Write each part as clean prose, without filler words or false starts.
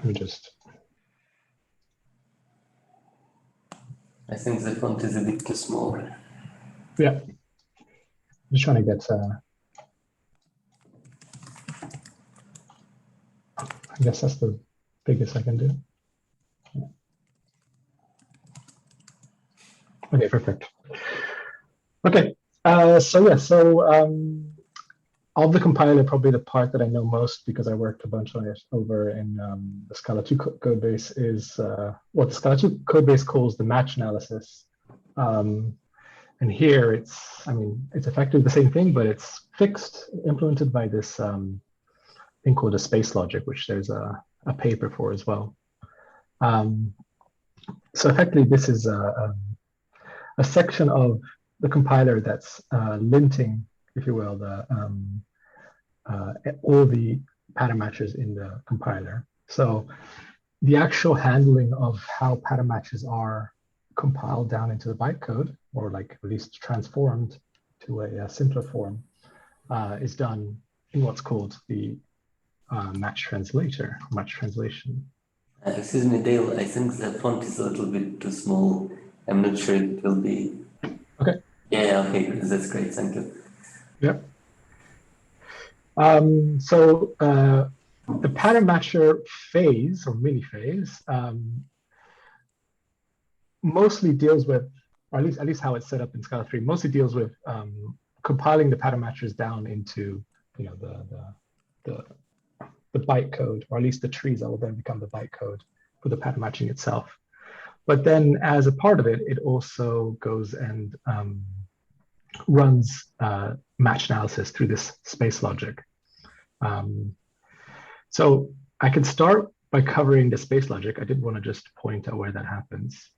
me just. I think the font is a bit too small. Yeah. Just trying to get. I guess that's the biggest I can do. Yeah. Okay, perfect. Okay, so yeah, of the compiler, probably the part that I know most because I worked a bunch on it over in the Scala 2 code base is what the Scala 2 code base calls the match analysis. And here it's effectively the same thing, but it's fixed, implemented by this thing called a space logic, which there's a paper for as well. So effectively, this is a section of the compiler that's linting, if you will, all the pattern matches in the compiler. So the actual handling of how pattern matches are compiled down into the bytecode, or like at least transformed to a simpler form, is done in what's called the match translator, match translation. Excuse me, Dale, I think the font is a little bit too small. I'm not sure it will be. Okay. Yeah, okay, that's great, thank you. Yeah. So the pattern matcher phase or mini phase mostly deals with, or at least how it's set up in Scala 3, mostly deals with compiling the pattern matchers down into the bytecode, or at least the trees that will then become the bytecode for the pattern matching itself. But then as a part of it, it also goes and runs match analysis through this space logic. So I can start by covering the space logic. I did want to just point out where that happens.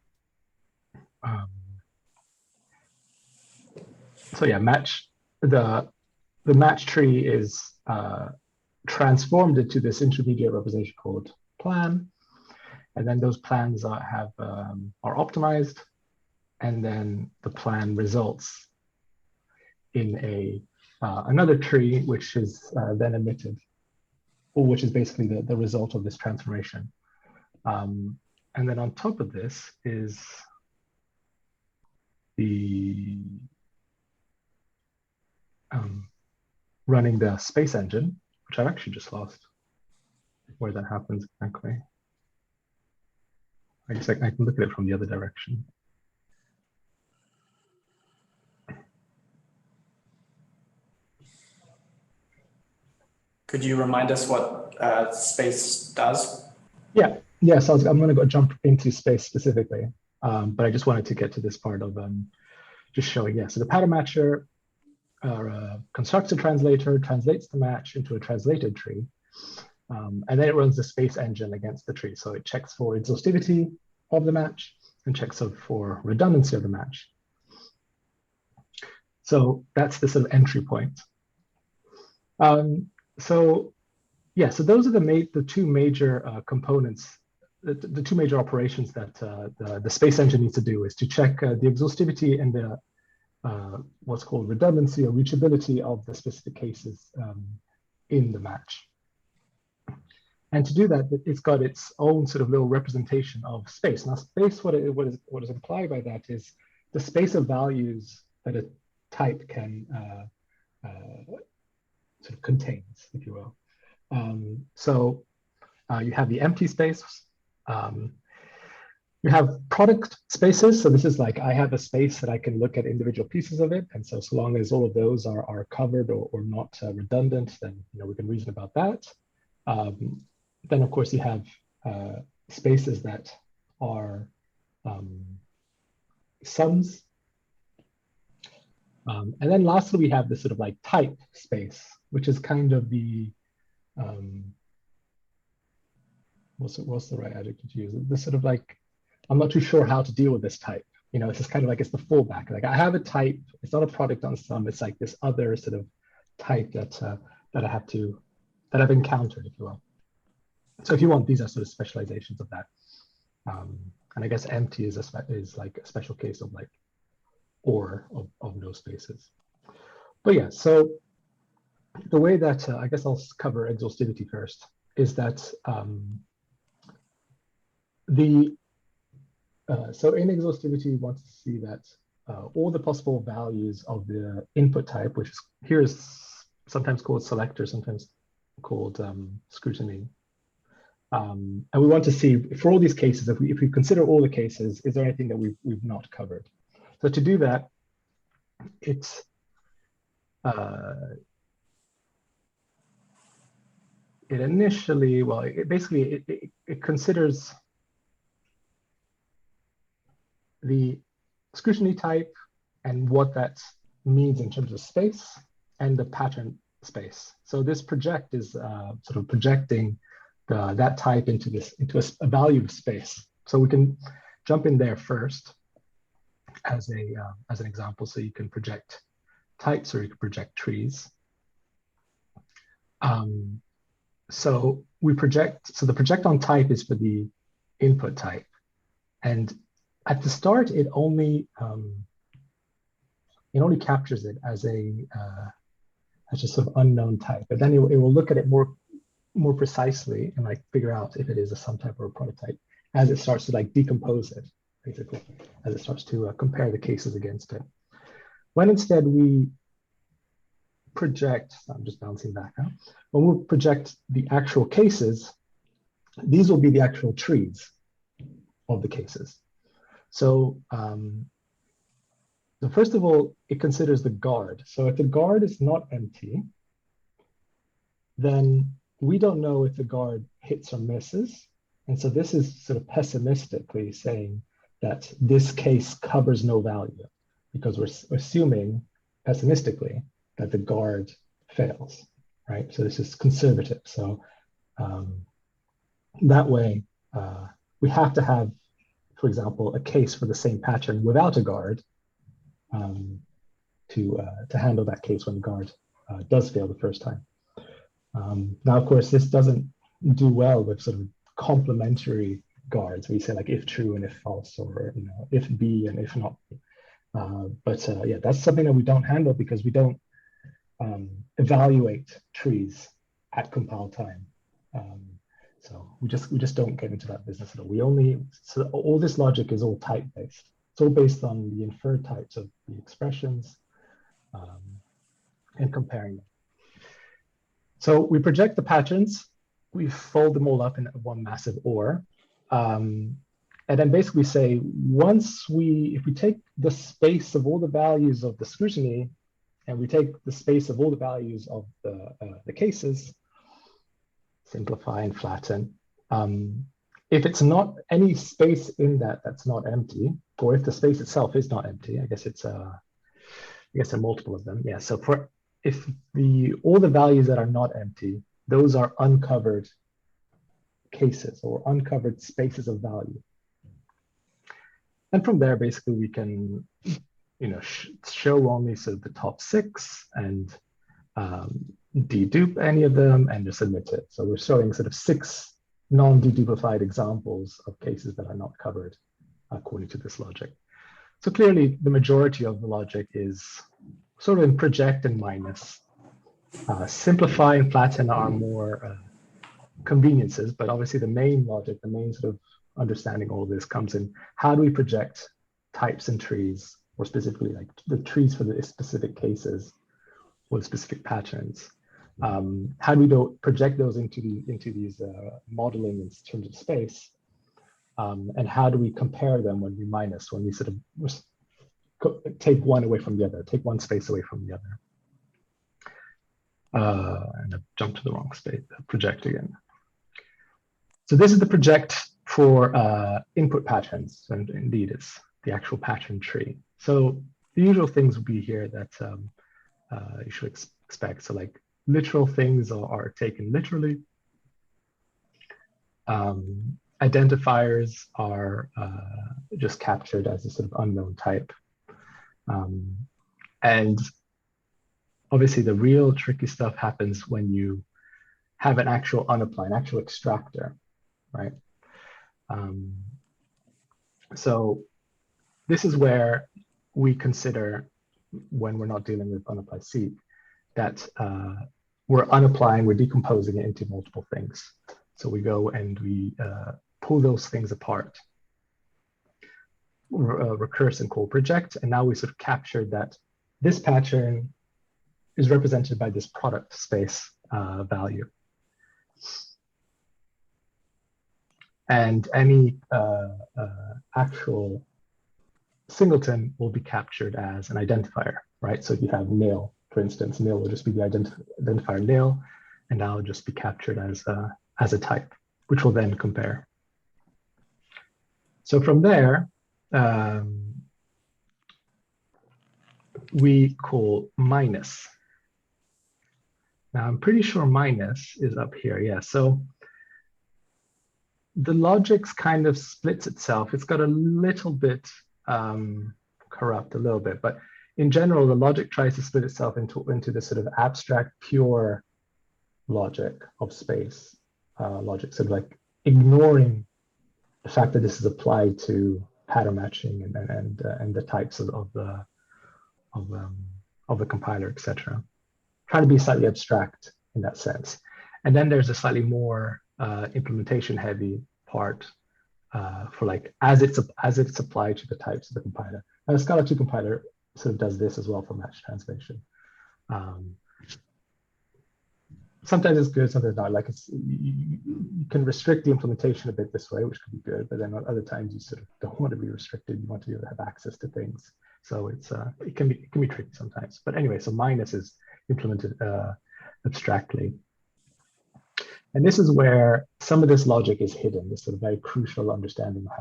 So yeah, the match tree is transformed into this intermediate representation called plan, and then those plans are optimized, and then the plan results in another tree, which is then emitted, or which is basically the result of this transformation. And then on top of this is the running the space engine, which I've actually just lost where that happens exactly. I guess I can look at it from the other direction. Could you remind us what space does? Yeah. So I'm going to go jump into space specifically, but I just wanted to get to this part of just showing. Yeah. So the pattern matcher constructs a translator, translates the match into a translated tree, and then it runs the space engine against the tree. So it checks for exhaustivity of the match and checks for redundancy of the match. So that's the sort of entry point. So those are the two major components, the two major operations that the space engine needs to do, is to check the exhaustivity and the what's called redundancy or reachability of the specific cases in the match. And to do that, it's got its own sort of little representation of space. Now, space, what is implied by that is the space of values that a type can sort of contains, if you will. So you have the empty space. You have product spaces. So this is like, I have a space that I can look at individual pieces of it. And so long as all of those are covered or not redundant, then we can reason about that. Then of course you have spaces that are sums. And then lastly, we have this sort of like type space, which is kind of the, what's the right adjective to use? This sort of like, I'm not too sure how to deal with this type. It's just kind of like, it's the fallback. Like I have a type, it's not a product on sum, it's like this other sort of type that I've encountered, if you will. So if you want, these are sort of specializations of that. And I guess empty is like a special case of like, or of no spaces. But yeah, so the way that I guess I'll cover exhaustivity first is that So in exhaustivity, we want to see that all the possible values of the input type, which is, here is sometimes called selector, sometimes called scrutiny. And we want to see, for all these cases, if we consider all the cases, is there anything that we've not covered? So to do that, it initially, well, it considers the scrutiny type and what that means in terms of space and the pattern space. So this project is sort of projecting that type into a value of space. So we can jump in there first as an example. So you can project types or you can project trees. So the project on type is for the input type, and at the start it only captures it as a sort of unknown type, but then it will look at it more precisely and like figure out if it is a sum type or a product type as it starts to like decompose it, basically, as it starts to compare the cases against it. When instead we project, I'm just bouncing back now, when we project the actual cases, these will be the actual trees of the cases. So, so first of all, it considers the guard. So if the guard is not empty, then we don't know if the guard hits or misses. And so this is sort of pessimistically saying that this case covers no value, because we're assuming pessimistically that the guard fails, right? So this is conservative. So that way, we have to have, for example, a case for the same pattern without a guard to handle that case when the guard does fail the first time. Now, of course, this doesn't do well with sort of complementary guards, where you say like if true and if false, or if B and if not. But yeah, that's something that we don't handle because we don't evaluate trees at compile time. So we just don't get into that business at all. So all this logic is all type based. It's all based on the inferred types of the expressions and comparing them. So we project the patterns, we fold them all up in one massive OR, and then basically say, if we take the space of all the values of the scrutiny, and we take the space of all the values of the cases, simplify and flatten. If it's not any space in that's not empty, or if the space itself is not empty, I guess it's a multiple of them. Yeah. So if all the values that are not empty, those are uncovered cases or uncovered spaces of value. And from there, basically, we can show only sort of the top 6 and dedupe any of them and just submit it. So we're showing sort of 6 non-deduplified examples of cases that are not covered according to this logic. So clearly, the majority of the logic is sort of in project and minus. Simplify and flatten are more conveniences, but obviously the main logic, the main sort of understanding all this comes in how do we project types and trees, or specifically like the trees for the specific cases or the specific patterns. How do we project those into these modeling in terms of space? And how do we compare them when we sort of take one away from the other, take one space away from the other? And I've jumped to the wrong space, project again. So this is the project for input patterns, and indeed it's the actual pattern tree. So the usual things would be here that you should expect. So like literal things are taken literally. Identifiers are just captured as a sort of unknown type. And obviously the real tricky stuff happens when you have an actual unapply, an actual extractor, right? So this is where we consider, when we're not dealing with unapply seek, that we're unapplying, we're decomposing it into multiple things. So we go and we pull those things apart, recurse and call project. And now we sort of captured that this pattern is represented by this product space value. And any actual singleton will be captured as an identifier, right? So if you have nil, for instance, nil will just be the identifier nil, and now it'll just be captured as a type, which will then compare. So from there, we call minus. Now I'm pretty sure minus is up here, yeah. So the logic's kind of splits itself. It's got a little bit corrupt, a little bit, but in general, the logic tries to split itself into this sort of abstract, pure logic of space logic, sort of like ignoring the fact that this is applied to pattern matching and the types of the compiler, etc. Try to be slightly abstract in that sense. And then there's a slightly more implementation heavy part for like as it's applied to the types of the compiler. Now the Scala 2 compiler sort of does this as well for match translation. Sometimes it's good, sometimes not. Like you can restrict the implementation a bit this way, which could be good, but then at other times you sort of don't want to be restricted. You want to be able to have access to things. So it's it can be tricky sometimes. But anyway, so minus is implemented abstractly. And this is where some of this logic is hidden, this sort of very crucial understanding of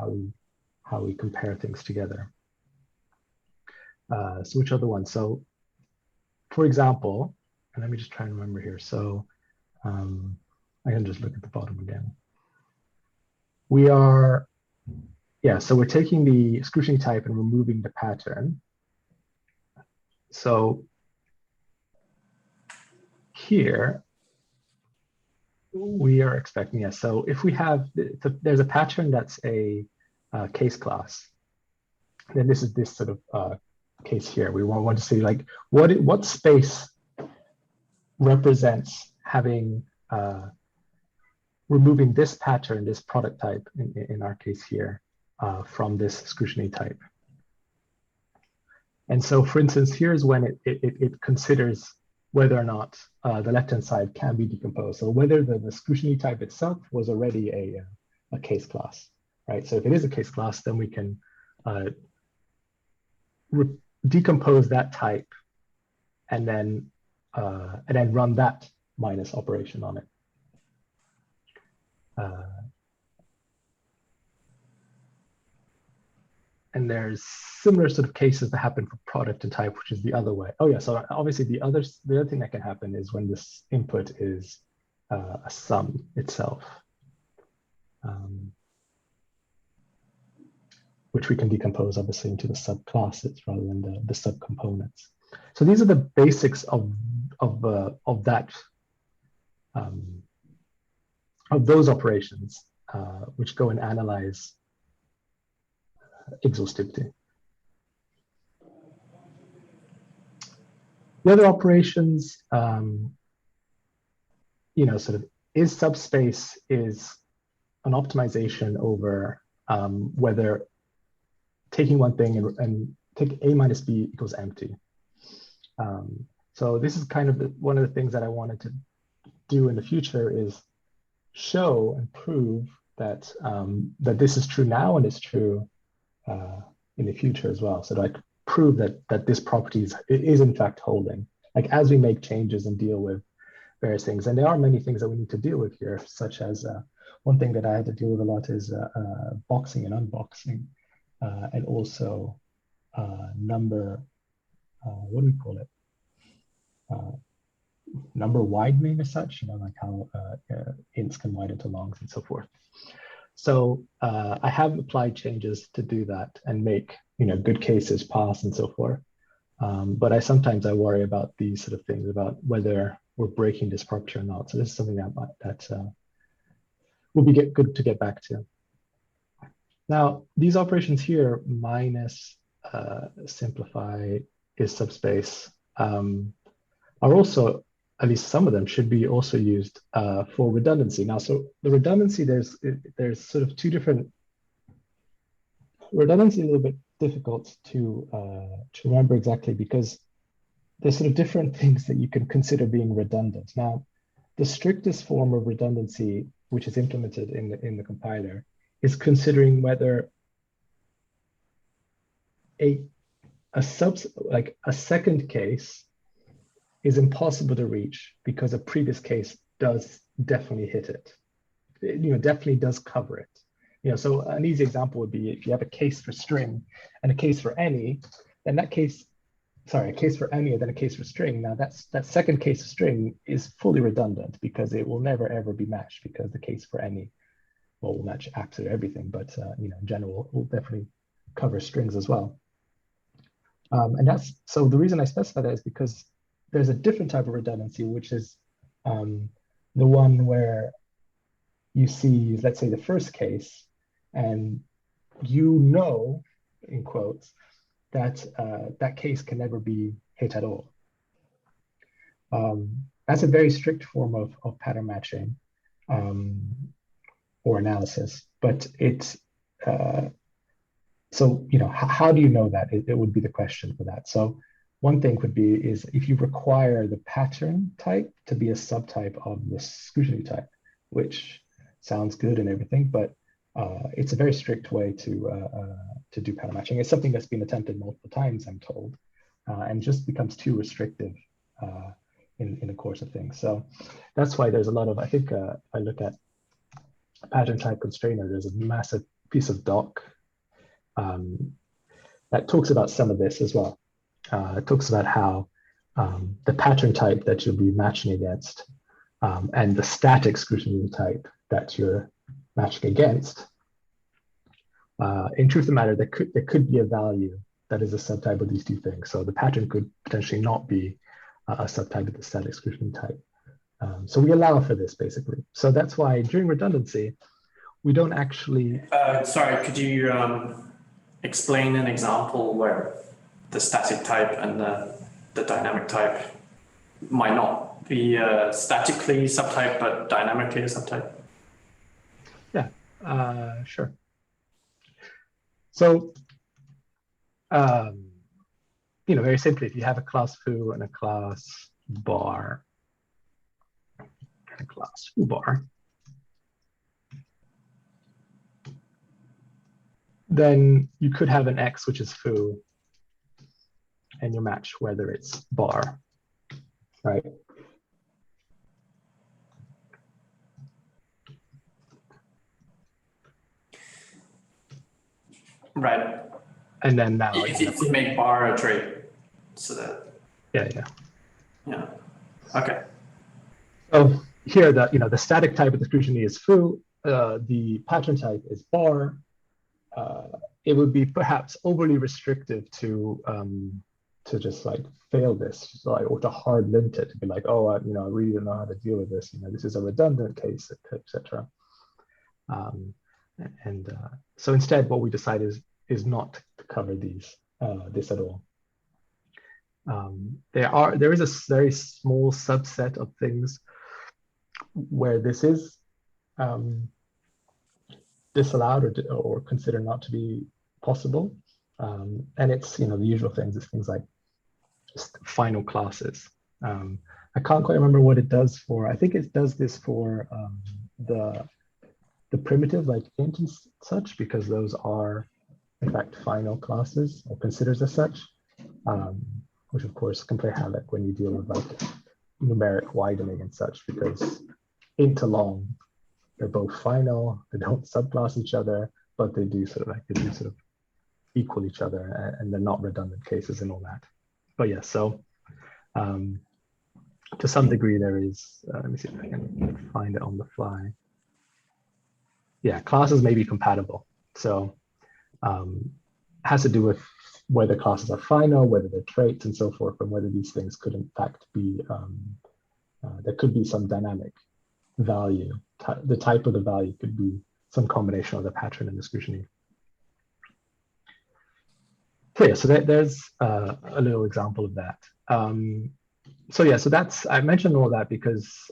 how we compare things together. So which are the ones? So for example, and let me just try and remember here. So I can just look at the bottom again. We are, yeah, so we're taking the scrutiny type and removing the pattern. So here, we are expecting, yes. So if we have, there's a pattern that's a case class, then this is this sort of case here. We want to see like what space represents having removing this pattern, this product type in our case here from this scrutiny type. And so, for instance, here's when it considers whether or not the left-hand side can be decomposed. So whether the scrutiny type itself was already a case class, right? So if it is a case class, then we can decompose that type and then run that minus operation on it. And there's similar sort of cases that happen for product and type, which is the other way. Oh yeah, so obviously the other thing that can happen is when this input is a sum itself, which we can decompose obviously into the subclasses rather than the subcomponents. So these are the basics of that of those operations which go and analyze exhaustivity. The other operations, sort of is subspace is an optimization over whether taking one thing and take A minus B equals empty. So this is kind of one of the things that I wanted to do in the future is show and prove that that this is true now and it's true in the future as well. So to like prove that this property is in fact holding, like as we make changes and deal with various things. And there are many things that we need to deal with here, such as one thing that I had to deal with a lot is boxing and unboxing, and also number, what do we call it? Number widening as such, like how ints can widen to longs and so forth. So I have applied changes to do that and make good cases pass and so forth. But I sometimes worry about these sort of things, about whether we're breaking this property or not. So this is something that will be good to get back to. Now these operations here, minus, simplify, is subspace, are also at least some of them should be also used for redundancy. Now, so the redundancy, there's sort of two different, redundancy is a little bit difficult to remember exactly because there's sort of different things that you can consider being redundant. Now, the strictest form of redundancy, which is implemented in the compiler, is considering whether a second case is impossible to reach because a previous case does definitely hit it. Definitely does cover it. So an easy example would be if you have a case for string and a case for any, then a case for any and then a case for string. Now that second case of string is fully redundant because it will never ever be matched because the case for any will match absolutely everything, but in general will definitely cover strings as well. And so the reason I specify that is because there's a different type of redundancy, which is the one where you see, let's say, the first case, and in quotes, that that case can never be hit at all. That's a very strict form of pattern matching or analysis, but it's so how do you know that? It would be the question for that. So one thing could be is if you require the pattern type to be a subtype of the scrutiny type, which sounds good and everything, but it's a very strict way to do pattern matching. It's something that's been attempted multiple times, I'm told, and just becomes too restrictive in the course of things. So that's why there's a lot of, I think, if I look at pattern type constrainer, there's a massive piece of doc that talks about some of this as well. It talks about how the pattern type that you'll be matching against and the static scrutiny type that you're matching against, in truth of the matter, there could be a value that is a subtype of these two things. So the pattern could potentially not be a subtype of the static scrutiny type. So we allow for this basically. So that's why during redundancy, we don't actually. Sorry, could you explain an example where the static type and the dynamic type might not be statically subtype, but dynamically a subtype? Yeah, sure. So, very simply, if you have a class foo and a class bar and a class foo bar, then you could have an X which is foo and you match whether it's bar, right? Right. And then now if you make bar a trait, so that yeah. Okay. So here the static type of the scrutiny is foo, the pattern type is bar. It would be perhaps overly restrictive to just like fail this, or to hard limit it, to be like, oh, I really don't know how to deal with this. This is a redundant case, etc. So instead, what we decide is not to cover this at all. There is a very small subset of things where this is disallowed or considered not to be possible, and it's the usual things. It's things like just final classes. I can't quite remember what it does for. I think it does this for the primitive like int and such, because those are in fact final classes or considers as such, which of course can play havoc when you deal with like numeric widening and such, because int to long, they're both final, they don't subclass each other, but they do sort of equal each other, and they're not redundant cases and all that. But yeah, so to some degree there is, let me see if I can find it on the fly. Yeah, classes may be compatible. So has to do with whether classes are final, whether they're traits and so forth, and whether these things could in fact be, there could be some dynamic value. The type of the value could be some combination of the pattern and the scrutiny. So yeah, so there's a little example of that. So yeah, so I mentioned all that because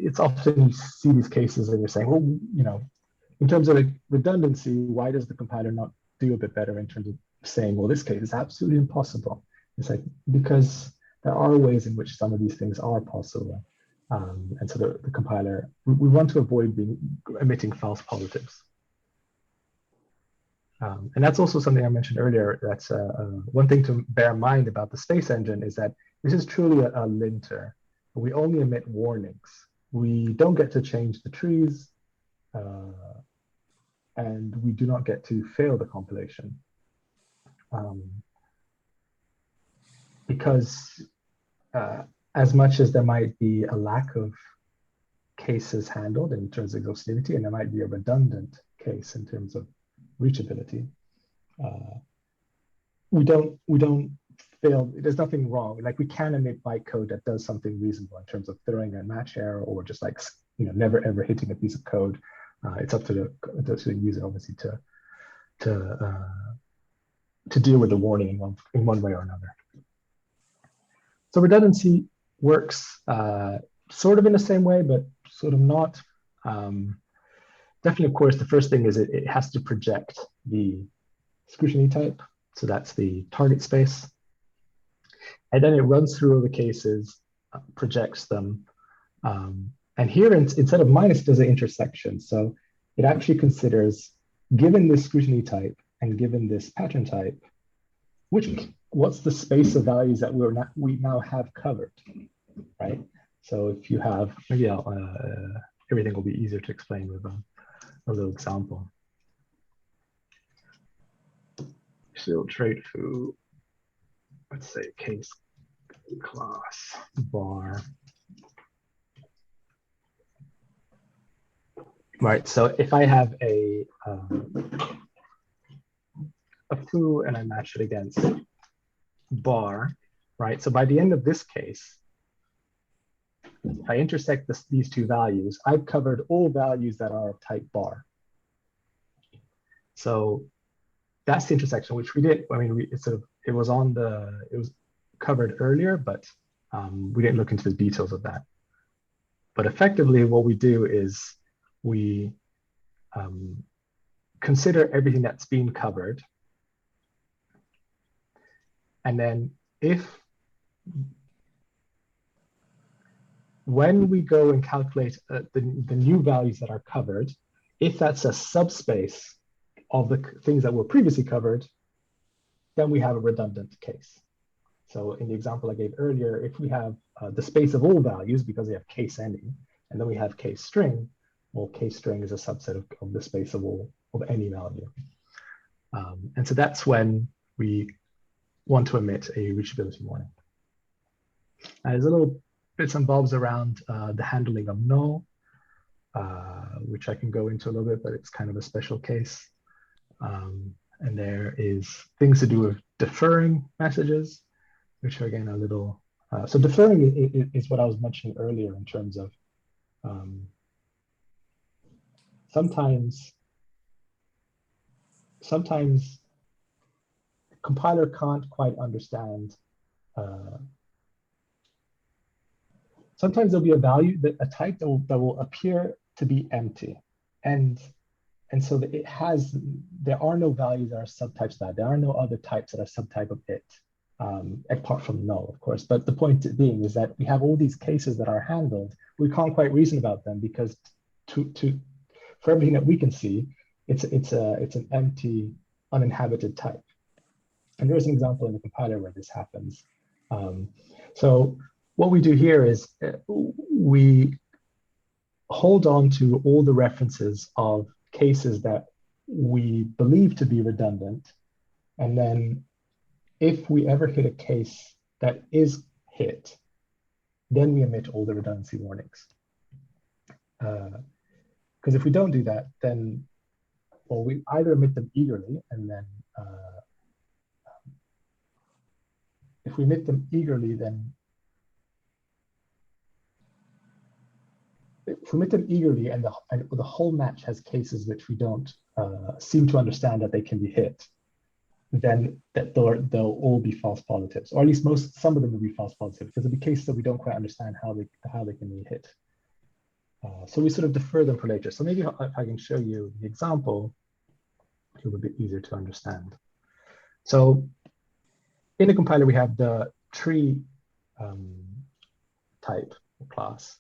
it's often you see these cases and you're saying, well, in terms of redundancy, why does the compiler not do a bit better in terms of saying, well, this case is absolutely impossible? It's like, because there are ways in which some of these things are possible. And so the compiler, we want to avoid emitting false positives. And that's also something I mentioned earlier. That's one thing to bear in mind about the space engine is that this is truly a linter. We only emit warnings. We don't get to change the trees, and we do not get to fail the compilation. Because as much as there might be a lack of cases handled in terms of exhaustivity, and there might be a redundant case in terms of reachability, we don't fail. There's nothing wrong. Like, we can emit bytecode that does something reasonable in terms of throwing a match error or just like never ever hitting a piece of code. It's up to the user obviously to deal with the warning in one way or another. So redundancy works sort of in the same way, but sort of not. Definitely, of course, the first thing is it has to project the scrutiny type. So that's the target space. And then it runs through all the cases, projects them. And here, instead of minus, there's an intersection. So it actually considers, given this scrutiny type and given this pattern type, what's the space of values that we now have covered, right? So if you have, maybe everything will be easier to explain with a little example. So trait foo, let's say case class bar. Right, so if I have a foo and I match it against bar, right? So by the end of this case, if I intersect these two values, I've covered all values that are of type bar. So that's the intersection, which we did. I mean, it was covered earlier, but we didn't look into the details of that. But effectively, what we do is we consider everything that's been covered. And then when we go and calculate the new values that are covered, if that's a subspace of the things that were previously covered, then we have a redundant case. So in the example I gave earlier, if we have the space of all values, because we have case any, and then we have case string, well, case string is a subset of the space of any value. And so that's when we want to emit a reachability warning. There's a little bits and bobs around the handling of null, which I can go into a little bit, but it's kind of a special case. And there is things to do with deferring messages, which are again a little, so deferring is what I was mentioning earlier in terms of sometimes the compiler can't quite understand. Sometimes there'll be a value, a type that will appear to be empty. And so that there are no values that are subtypes of that. There are no other types that are subtype of it, apart from null, of course. But the point being is that we have all these cases that are handled. We can't quite reason about them because for everything that we can see, it's an empty, uninhabited type. And there's an example in the compiler where this happens. So what we do here is we hold on to all the references of cases that we believe to be redundant. And then if we ever hit a case that is hit, then we emit all the redundancy warnings. Because if we don't do that, then, well, we either emit them eagerly, and then if we emit them eagerly, then if we emit them eagerly and the whole match has cases which we don't seem to understand that they can be hit, then they'll all be false positives, or at least some of them will be false positives, because it'll be cases that we don't quite understand how they can be hit. So we sort of defer them for later. So maybe if I can show you the example, it would be easier to understand. So in the compiler, we have the tree type or class,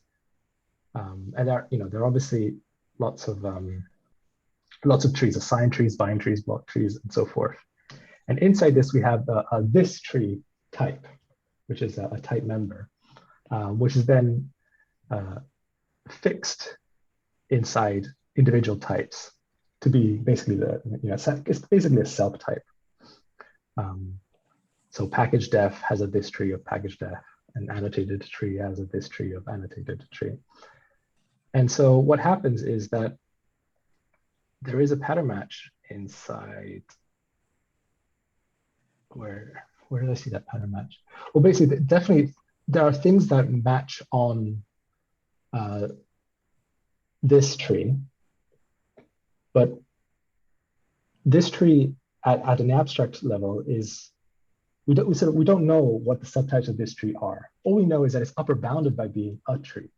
and there are obviously lots of trees, assigned trees, bind trees, block trees, and so forth. And inside this, we have this tree type, which is a type member, which is then fixed inside individual types to be basically it's basically a self type. So package def has a this tree of package def, and annotated tree has a this tree of annotated tree. And so what happens is that there is a pattern match inside. Where did I see that pattern match? Well, basically, definitely there are things that match on this tree, but this tree at an abstract level is we don't know what the subtypes of this tree are. All we know is that it's upper bounded by being a tree.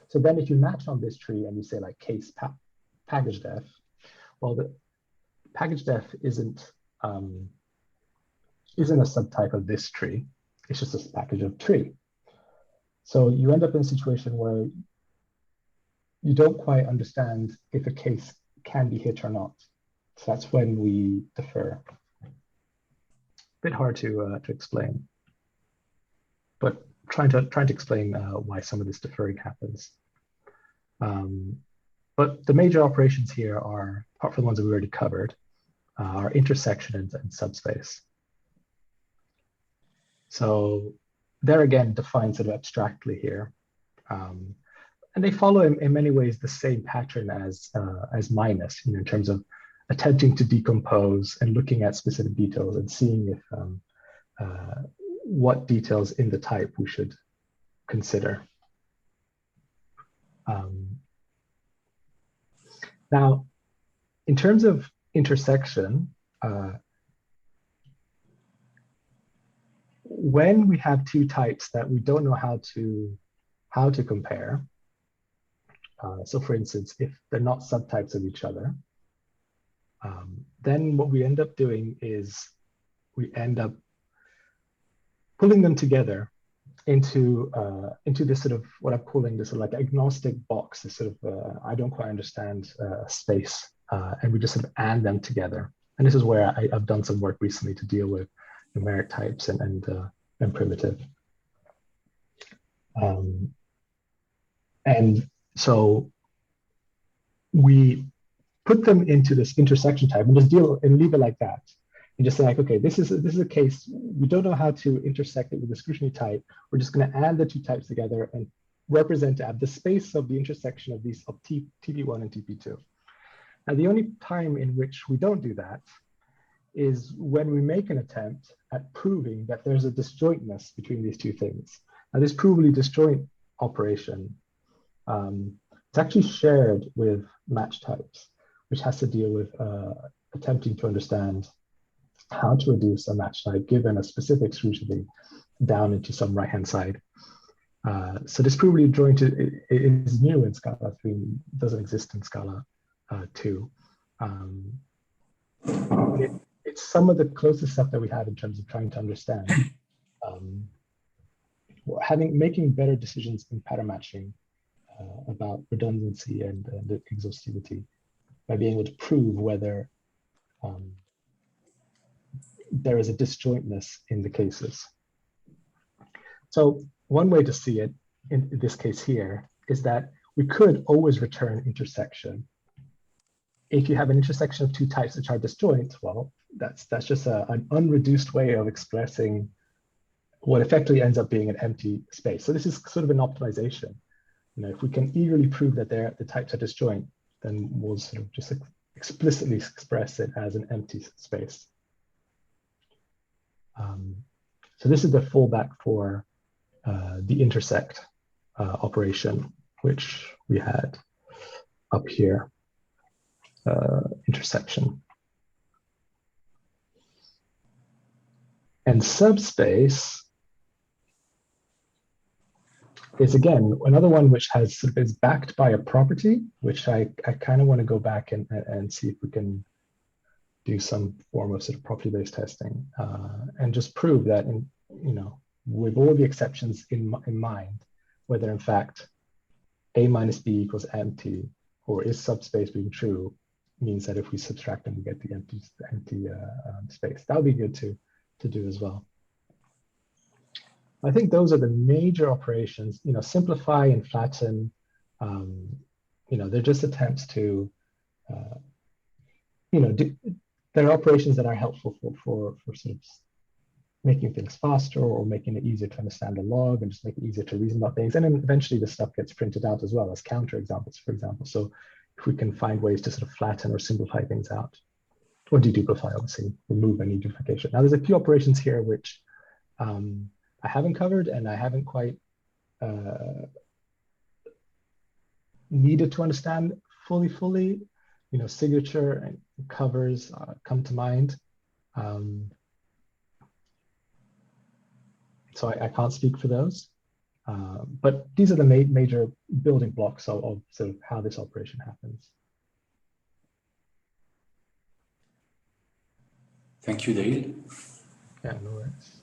So then if you match on this tree and you say like case package def, well, the package def isn't a subtype of this tree. It's just a package of tree. So you end up in a situation where you don't quite understand if a case can be hit or not. So that's when we defer. Bit hard to explain, but trying to explain why some of this deferring happens. But the major operations here are, apart from the ones that we already covered, are intersection and subspace. So they're again defined sort of abstractly here. And they follow in many ways the same pattern as minus, in terms of attempting to decompose and looking at specific details and seeing if what details in the type we should consider. Now, in terms of intersection, when we have two types that we don't know how to compare, so for instance, if they're not subtypes of each other, then what we end up doing is we end up pulling them together into this sort of what I'm calling this sort of like agnostic box, this sort of I don't quite understand space, and we just sort of add them together. And this is where I've done some work recently to deal with numeric types and primitive. And so we put them into this intersection type and just leave it like that. And just say like, okay, this is a case, we don't know how to intersect it with the scrutiny type. We're just going to add the two types together and represent the space of the intersection of these of TP1 and TP2. Now, the only time in which we don't do that is when we make an attempt at proving that there's a disjointness between these two things. Now, this provably disjoint operation, it's actually shared with match types, which has to deal with attempting to understand how to reduce a match type given a specific scrutiny down into some right-hand side. So this provably disjoint is new in Scala 3, doesn't exist in Scala 2. It's some of the closest stuff that we have in terms of trying to understand, making better decisions in pattern matching about redundancy and the exhaustivity by being able to prove whether there is a disjointness in the cases. So one way to see it in this case here is that we could always return intersection. If you have an intersection of two types which are disjoint, well, that's just an unreduced way of expressing what effectively ends up being an empty space. So this is sort of an optimization. If we can eagerly prove that the types are disjoint, then we'll sort of just explicitly express it as an empty space. So this is the fallback for the intersect operation, which we had up here, intersection. And subspace is, again, another one which has sort of is backed by a property, which I kind of want to go back and see if we can do some form of sort of property-based testing and just prove that, with all the exceptions in mind, whether in fact A minus B equals empty, or is subspace being true, means that if we subtract them, we get the empty space. That would be good to do as well. I think those are the major operations. Simplify and flatten. They're just attempts to, they're operations that are helpful for sort of making things faster or making it easier to understand the log and just make it easier to reason about things. And then eventually this stuff gets printed out as well as counter examples, for example. So if we can find ways to sort of flatten or simplify things out, or deduplicate, obviously, remove any duplication. Now, there's a few operations here which I haven't covered and I haven't quite needed to understand fully. Signature and covers come to mind. So I can't speak for those. But these are the major building blocks of sort of how this operation happens. Thank you, Dale. Yeah, no worries.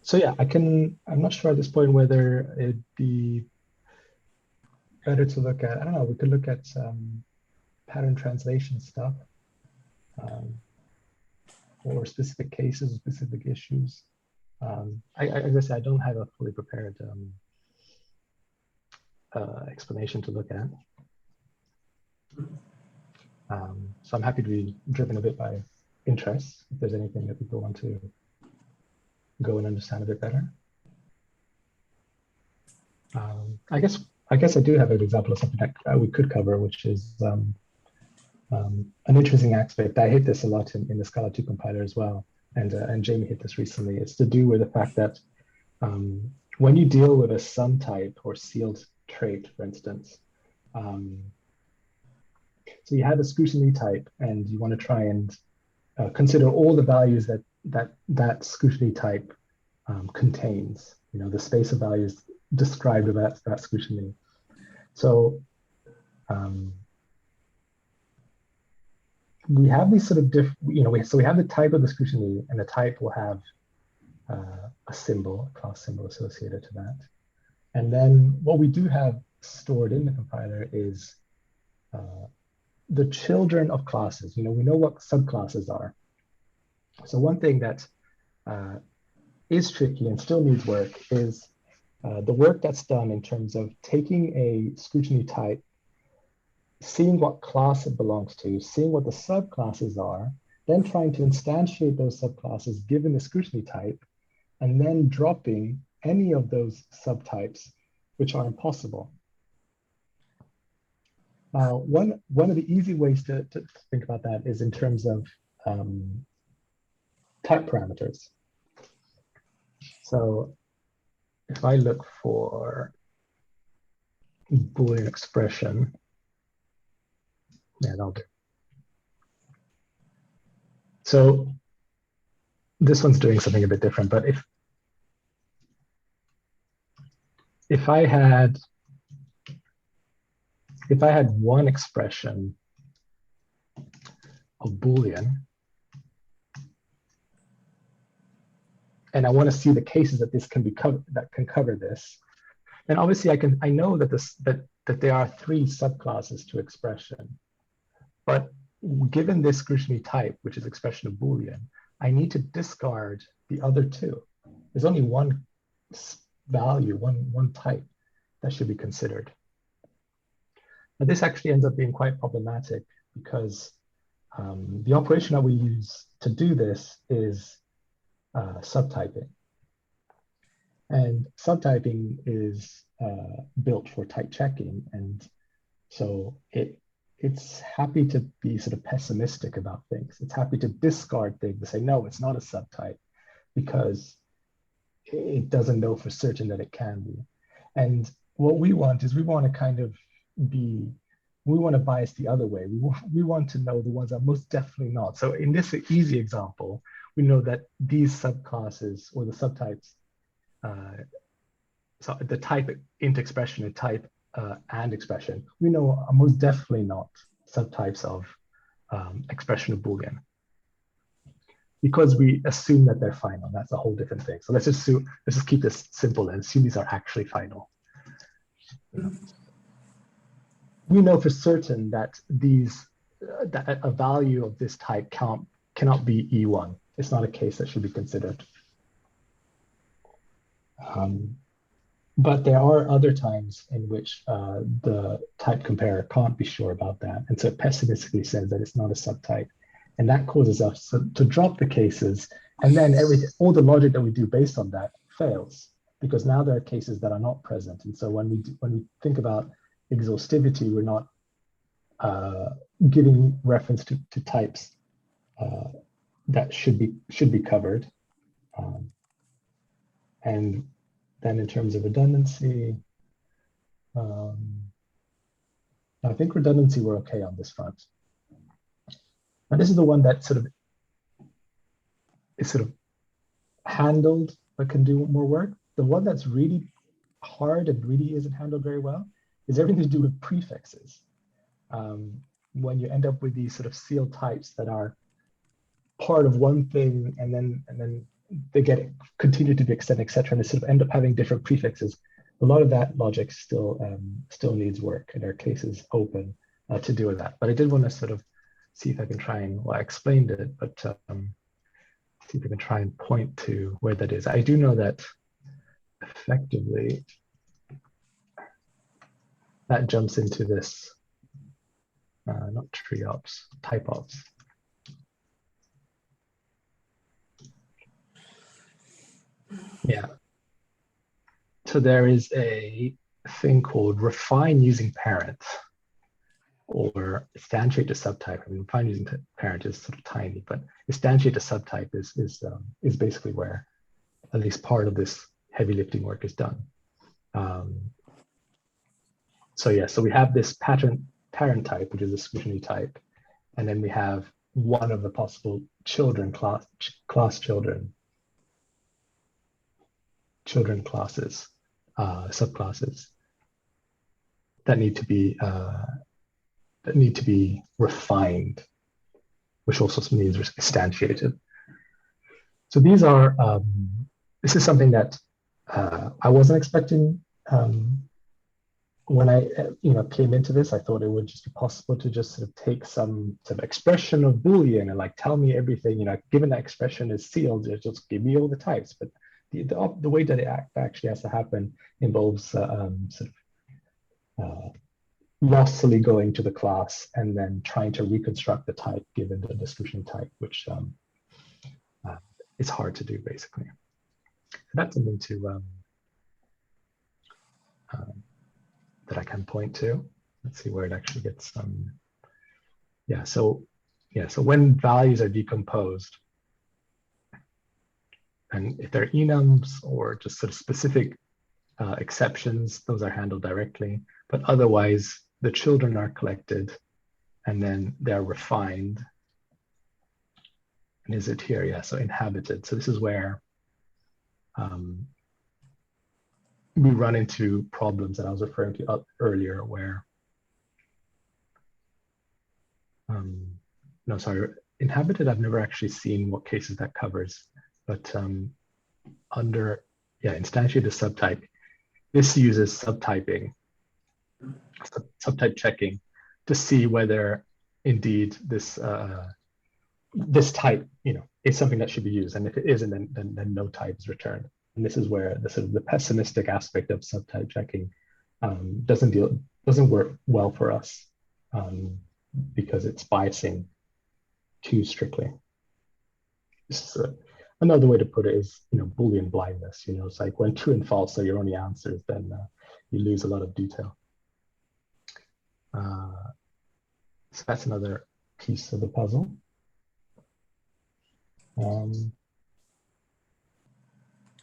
So yeah, I'm not sure at this point whether it'd be better to look at, I don't know, we could look at pattern translation stuff or specific cases, specific issues. As I said, I don't have a fully prepared explanation to look at. So I'm happy to be driven a bit by interest, if there's anything that people want to go and understand a bit better. I guess I do have an example of something that we could cover, which is an interesting aspect. I hit this a lot in the Scala 2 compiler as well, and Jamie hit this recently. It's to do with the fact that when you deal with a sum type or sealed trait, for instance, so you have a scrutiny type and you want to try and consider all the values that scrutiny type contains, the space of values described with that scrutiny. So we have these sort of so we have the type of the scrutiny, and the type will have a symbol, a class symbol associated to that. And then what we do have stored in the compiler is the children of classes. We know what subclasses are. So one thing that is tricky and still needs work is the work that's done in terms of taking a scrutiny type, seeing what class it belongs to, seeing what the subclasses are, then trying to instantiate those subclasses given the scrutiny type, and then dropping any of those subtypes, which are impossible. Now, one of the easy ways to think about that is in terms of type parameters. So if I look for Boolean expression, yeah, that'll do. So this one's doing something a bit different, but if I had one expression of Boolean, and I want to see the cases that this can be covered, that can cover this, then obviously I know that that there are 3 subclasses to expression. But given this scrutiny type, which is expression of Boolean, I need to discard the other 2. There's only one value, one type that should be considered. Now, this actually ends up being quite problematic because the operation that we use to do this is subtyping. And subtyping is built for type checking. And so it's happy to be sort of pessimistic about things. It's happy to discard things and say, no, it's not a subtype because it doesn't know for certain that it can be. And what we want is we want to kind of be We want to bias the other way. We want to know the ones that most definitely not. So in this easy example, we know that these subclasses or the subtypes, so the type int expression and type and expression, we know are most definitely not subtypes of expression of Boolean, because we assume that they're final. That's a whole different thing. So let's just keep this simple and assume these are actually final. We know for certain that that a value of this type cannot be E1. It's not a case that should be considered. But there are other times in which the type comparer can't be sure about that. And so it pessimistically says that it's not a subtype. And that causes us to drop the cases. And then all the logic that we do based on that fails, because now there are cases that are not present. And so when we think about exhaustivity, we're not giving reference to types that should be covered. And then in terms of redundancy, I think redundancy we're okay on this front. And this is the one that is sort of handled but can do more work. The one that's really hard and really isn't handled very well is everything to do with prefixes. When you end up with these sort of sealed types that are part of one thing and then they continue to be extended, etc., and they sort of end up having different prefixes. A lot of that logic still needs work, and there are cases open to deal with that. But I did want to sort of see if I can try and, well, I explained it, but see if I can try and point to where that is. I do know that effectively that jumps into this, not tree ops, type ops. Yeah. So there is a thing called refine using parent, or instantiate to subtype. I mean, refine using parent is sort of tiny, but instantiate to subtype is basically where at least part of this heavy lifting work is done. So yeah, so we have this parent type, which is a scrutiny type, and then we have one of the possible children class children classes, subclasses that need to be refined, which also means instantiated. So these are this is something that I wasn't expecting when I came into this. I thought it would just be possible to just sort of take some sort of expression of Boolean and like tell me everything. Given that expression is sealed, just give me all the types. But the way that it actually has to happen involves sort of lossily going to the class and then trying to reconstruct the type given the description type, which is hard to do basically. That's something to that I can point to. Let's see where it actually gets. So when values are decomposed, and if they're enums or just sort of specific exceptions, those are handled directly. But otherwise, the children are collected and then they're refined. And is it here? Yeah, so inhabited. So this is where we run into problems that I was referring to earlier, where, no, sorry, inhabited, I've never actually seen what cases that covers, but under, instantiated subtype, this uses subtyping, subtype checking to see whether indeed this this type, is something that should be used. And if it isn't, then no type is returned. And this is where the pessimistic aspect of subtype checking doesn't work well for us because it's biasing too strictly. This is another way to put it is, Boolean blindness. It's like when true and false are your only answers, then you lose a lot of detail. So that's another piece of the puzzle.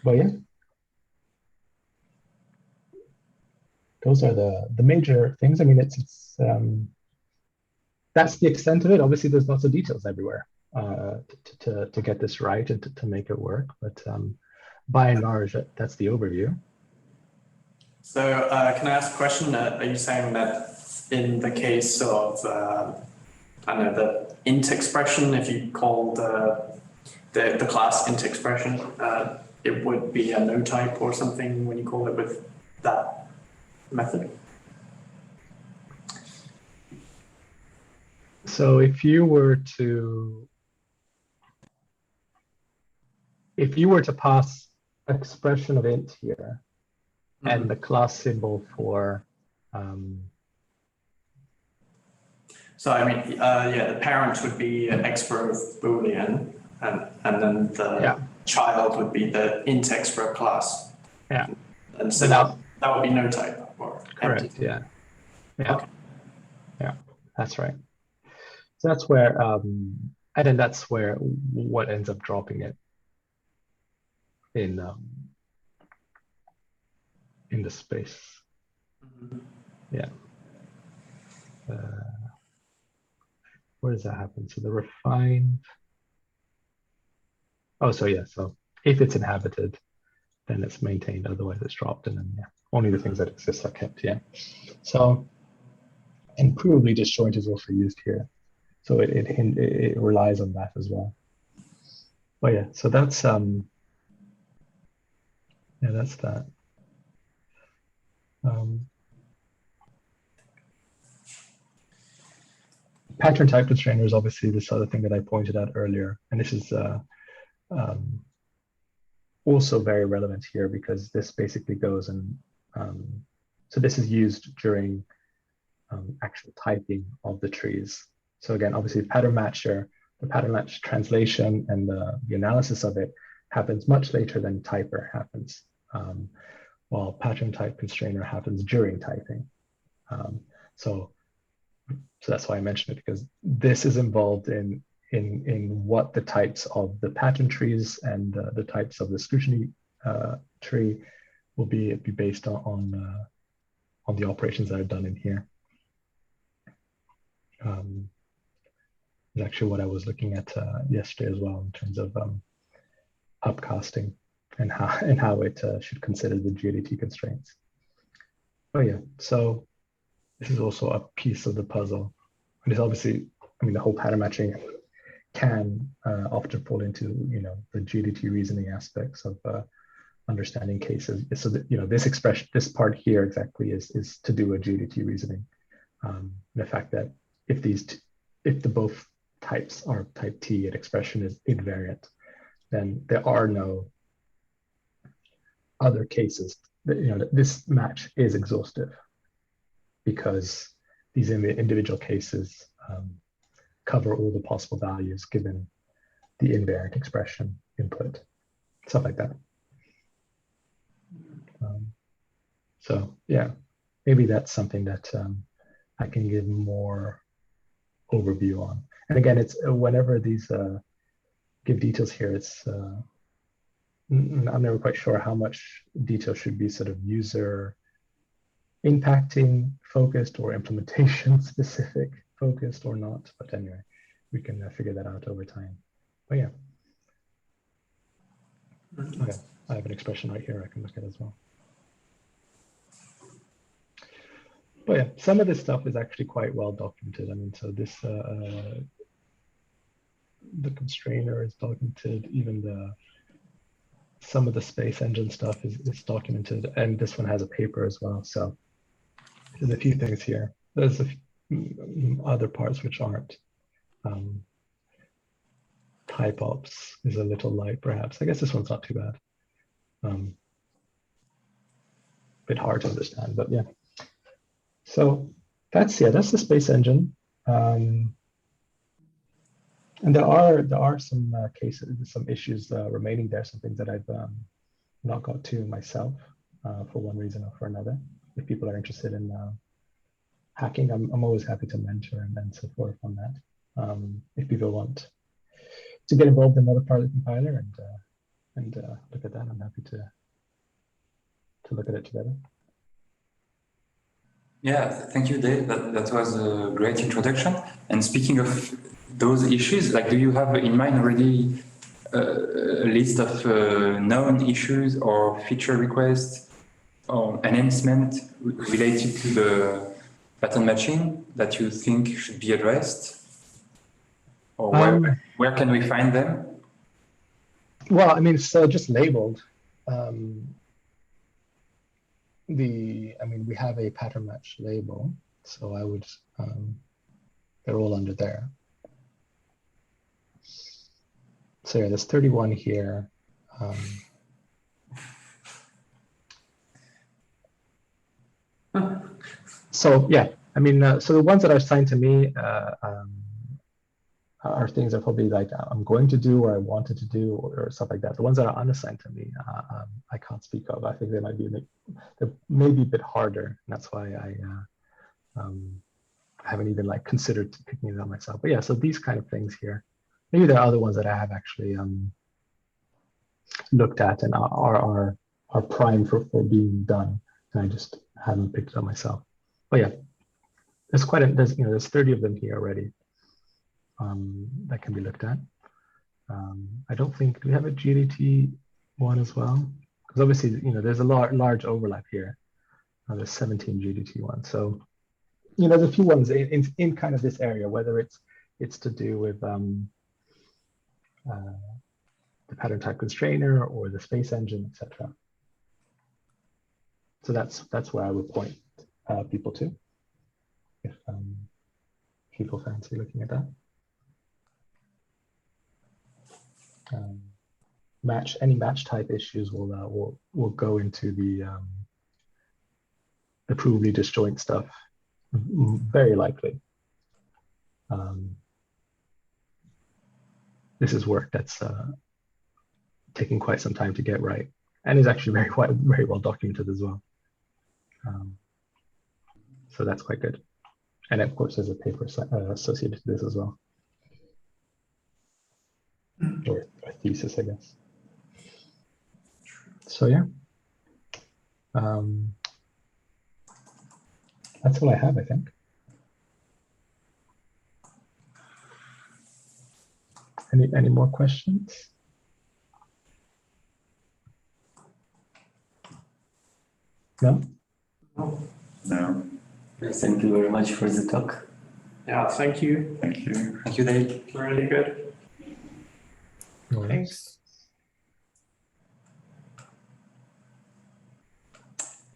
But yeah. those are the major things. I mean, that's the extent of it. Obviously, there's lots of details everywhere to get this right and to make it work. But by and large, that's the overview. So can I ask a question? Are you saying that in the case of, I don't know, the int expression, if you call the class int expression, it would be a no type or something when you call it with that method? So if you were to pass expression of int here, and the class symbol for so I mean, yeah, the parent would be expro boolean, and then the child would be the int expro class. Yeah. And so that would be no type or correct. empty. Yeah. Yeah. Okay. Yeah, that's right. So that's where and then that's where what ends up dropping it in the space. Yeah. Where does that happen? So the refined. Oh, so yeah. So if it's inhabited, then it's maintained. Otherwise, it's dropped, and then only the things that exist are kept. Yeah. So, and provably disjoint is also used here. So it relies on that as well. But yeah. So that's that's that. Pattern type constrainer is obviously this other thing that I pointed out earlier, and this is also very relevant here because this basically goes and so this is used during actual typing of the trees. So again, obviously pattern matcher, the pattern match translation and the analysis of it happens much later than typer happens, while pattern type constrainer happens during typing. So that's why I mentioned it, because this is involved in what the types of the pattern trees and the types of the scrutiny tree will be based on the operations that are done in here. Is actually what I was looking at yesterday as well in terms of upcasting and how it should consider the GDT constraints. Oh yeah, so this is also a piece of the puzzle. And it's obviously, I mean, the whole pattern matching can often fall into, the GDT reasoning aspects of understanding cases. So that, this expression, this part here exactly is to do a GDT reasoning. The fact that if the both types are type T and expression is invariant, then there are no other cases that, this match is exhaustive, because these individual cases cover all the possible values given the invariant expression input, stuff like that. So yeah, maybe that's something that I can give more overview on. And again, it's whenever these give details here, it's I'm never quite sure how much detail should be sort of user impacting focused or implementation specific focused or not. But anyway, we can figure that out over time. But yeah. Okay, I have an expression right here I can look at as well. But yeah, some of this stuff is actually quite well documented. I mean, so this, the constrainer is documented, even some of the space engine stuff is documented, and this one has a paper as well. So there's a few things here. There's a few other parts which aren't. Type ops is a little light, perhaps. I guess this one's not too bad. Bit hard to understand, but yeah. So that's the space engine. And there are some cases, some issues remaining there, some things that I've not got to myself for one reason or for another. If people are interested in hacking, I'm always happy to mentor and support on that. If people want to get involved in another part of the compiler and look at that, I'm happy to look at it together. Yeah, thank you, Dave. That was a great introduction. And speaking of those issues, like, do you have in mind already a list of known issues or feature requests or enhancement related to the pattern matching that you think should be addressed? Or where can we find them? Well, I mean, so just labeled. We have a pattern match label, so I would, they're all under there. So yeah, there's 31 here. So yeah, I mean, so the ones that are assigned to me are things that probably like I'm going to do or I wanted to do or stuff like that. The ones that are unassigned to me, I can't speak of. I think they might be they're maybe a bit harder, and that's why I haven't even like considered picking them myself. But yeah, so these kind of things here. Maybe there are other ones that I have actually looked at and are primed for being done, and I just haven't picked it up myself. But yeah, there's 30 of them here already. That can be looked at. I don't think, do we have a GDT one as well? Because obviously, there's a large overlap here. There's 17 GDT ones. So, there's a few ones in kind of this area, whether it's to do with the pattern type constrainer or the space engine, etc. So that's where I would point people to if people fancy looking at that. Any match type issues will go into the provably disjoint stuff, very likely. This is work that's taking quite some time to get right, and is actually very well documented as well. So that's quite good. And of course, there's a paper associated to this as well, or a thesis, I guess. So yeah, that's all I have, I think. Any more questions? No? No. Thank you very much for the talk. Yeah, thank you. Thank you. Thank you, Dave. Really good. No worries. Thanks.